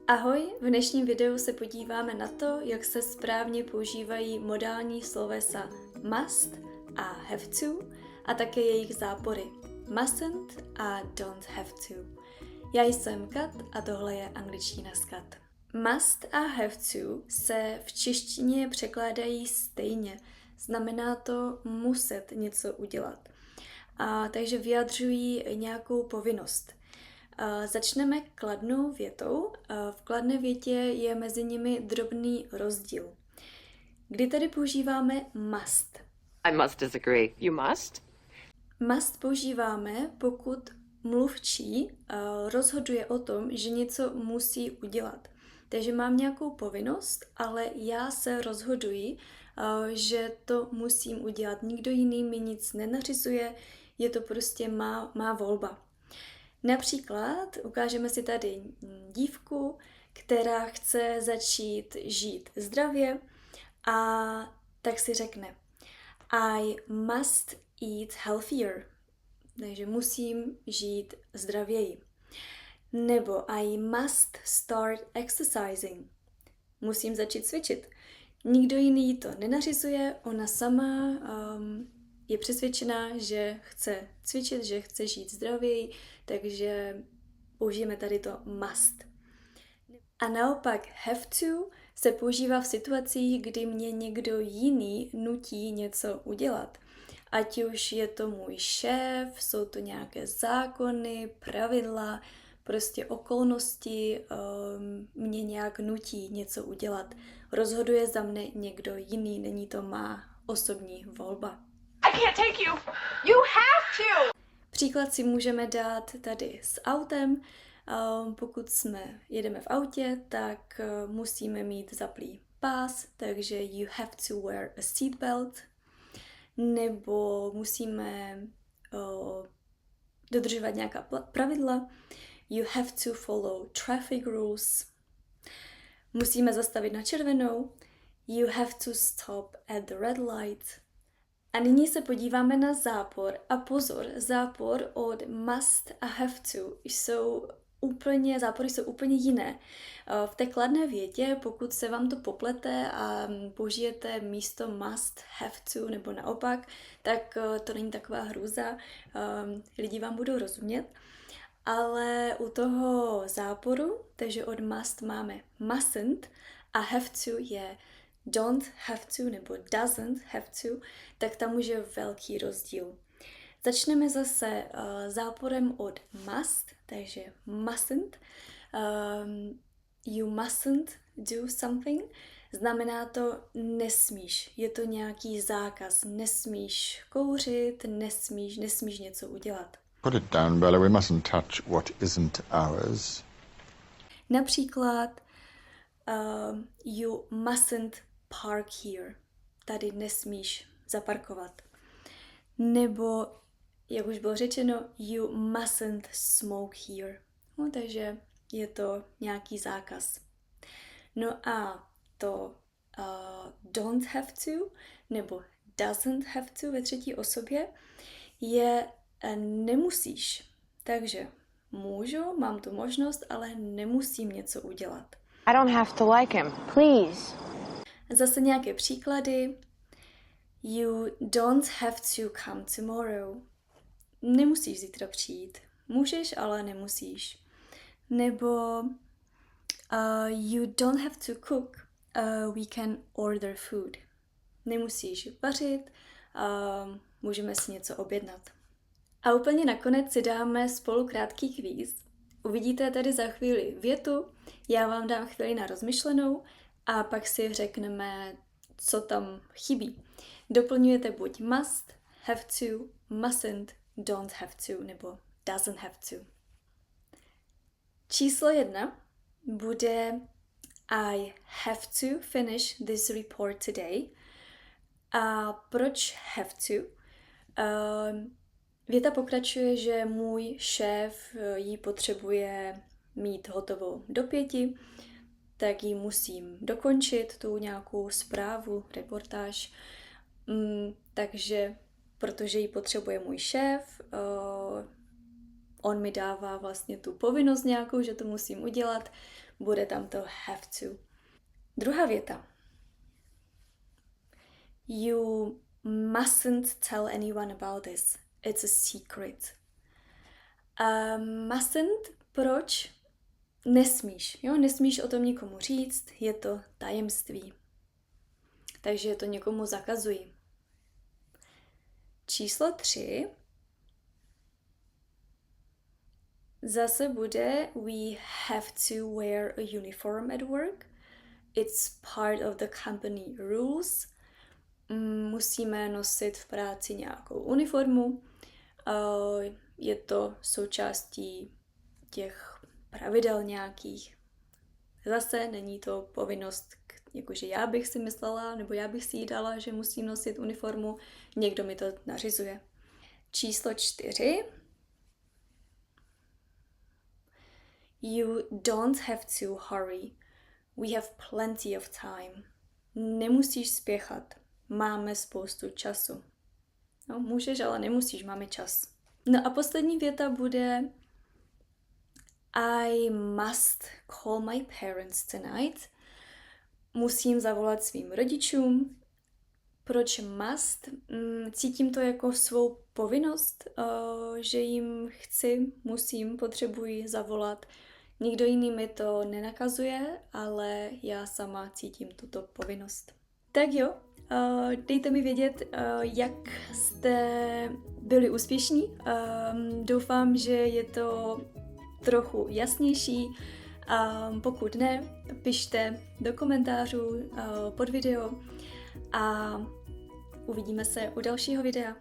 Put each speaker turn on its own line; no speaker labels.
Ahoj, v dnešním videu se podíváme na to, jak se správně používají modální slovesa must a have to a také jejich zápory mustn't a don't have to. Já jsem Kat a tohle je angličtina s Kat. Must a have to se v češtině překládají stejně. Znamená to muset něco udělat. Takže vyjadřují nějakou povinnost. Začneme kladnou větou. V kladné větě je mezi nimi drobný rozdíl. Kdy tady používáme must?
I must disagree. You must?
Must používáme, pokud mluvčí rozhoduje o tom, že něco musí udělat. Takže mám nějakou povinnost, ale já se rozhoduji, že to musím udělat. Nikdo jiný mi nic nenařizuje, je to prostě má volba. Například ukážeme si tady dívku, která chce začít žít zdravě a tak si řekne I must eat healthier, takže musím žít zdravěji. Nebo I must start exercising, musím začít cvičit. Nikdo jiný to nenařizuje, ona sama je přesvědčená, že chce cvičit, že chce žít zdravěji, takže použijeme tady to must. A naopak have to se používá v situacích, kdy mě někdo jiný nutí něco udělat. Ať už je to můj šéf, jsou to nějaké zákony, pravidla, prostě okolnosti mě nějak nutí něco udělat. Rozhoduje za mne někdo jiný, není to má osobní volba.
I can't take you. You have to.
Příklad si můžeme dát tady s autem. Pokud jedeme v autě, tak musíme mít zaplý pás, takže you have to wear a seatbelt. Nebo musíme dodržovat nějaká pravidla. You have to follow traffic rules. Musíme zastavit na červenou. You have to stop at the red light. A nyní se podíváme na zápor. A pozor, zápor od must a have to zápory jsou úplně jiné. V té kladné větě, pokud se vám to poplete a použijete místo must, have to nebo naopak, tak to není taková hrůza, lidi vám budou rozumět. Ale u toho záporu, takže od must máme mustn't a have to je don't have to nebo doesn't have to, tak tam už je velký rozdíl. Začneme zase záporem od must, takže mustn't. You mustn't do something. Znamená to nesmíš. Je to nějaký zákaz. Nesmíš kouřit, nesmíš něco udělat.
Put it down, Bella. We mustn't touch what isn't ours.
Například you mustn't park here. Tady nesmíš zaparkovat. Nebo, jak už bylo řečeno, you mustn't smoke here. No, takže je to nějaký zákaz. No a to don't have to nebo doesn't have to ve třetí osobě je nemusíš. Takže můžu, mám tu možnost, ale nemusím něco udělat.
I don't have to like him, please.
Zase nějaké příklady. You don't have to come tomorrow. Nemusíš zítra přijít. Můžeš, ale nemusíš. Nebo you don't have to cook. We can order food. Nemusíš vařit, můžeme si něco objednat. A úplně nakonec si dáme spolu krátký kvíz. Uvidíte tady za chvíli větu, já vám dám chvíli na rozmyšlenou a pak si řekneme, co tam chybí. Doplňujete buď must, have to, mustn't, don't have to nebo doesn't have to. Číslo 1 bude I have to finish this report today. A proč have to? Věta pokračuje, že můj šéf ji potřebuje mít hotovou do 5, tak ji musím dokončit, tu nějakou zprávu, reportáž. Takže, protože ji potřebuje můj šéf, on mi dává vlastně tu povinnost nějakou, že to musím udělat, bude tam to have to. Druhá věta. You mustn't tell anyone about this. It's a secret. Mustn't, proč? Nesmíš, jo? Nesmíš o tom nikomu říct, je to tajemství. Takže to někomu zakazují. Číslo 3. Zase bude we have to wear a uniform at work. It's part of the company rules. Musíme nosit v práci nějakou uniformu. Je to součástí těch pravidel nějakých. Zase není to povinnost, jakože já bych si myslela, nebo já bych si jí dala, že musím nosit uniformu. Někdo mi to nařizuje. Číslo 4. You don't have to hurry. We have plenty of time. Nemusíš spěchat. Máme spoustu času. No, můžeš, ale nemusíš, máme čas. No a poslední věta bude I must call my parents tonight. Musím zavolat svým rodičům. Proč must? Cítím to jako svou povinnost, že jim musím, potřebuji zavolat. Nikdo jiný mi to nenakazuje, ale já sama cítím tuto povinnost. Tak jo, dejte mi vědět, jak jste byli úspěšní. Doufám, že je to trochu jasnější. Pokud ne, pište do komentářů pod video a uvidíme se u dalšího videa.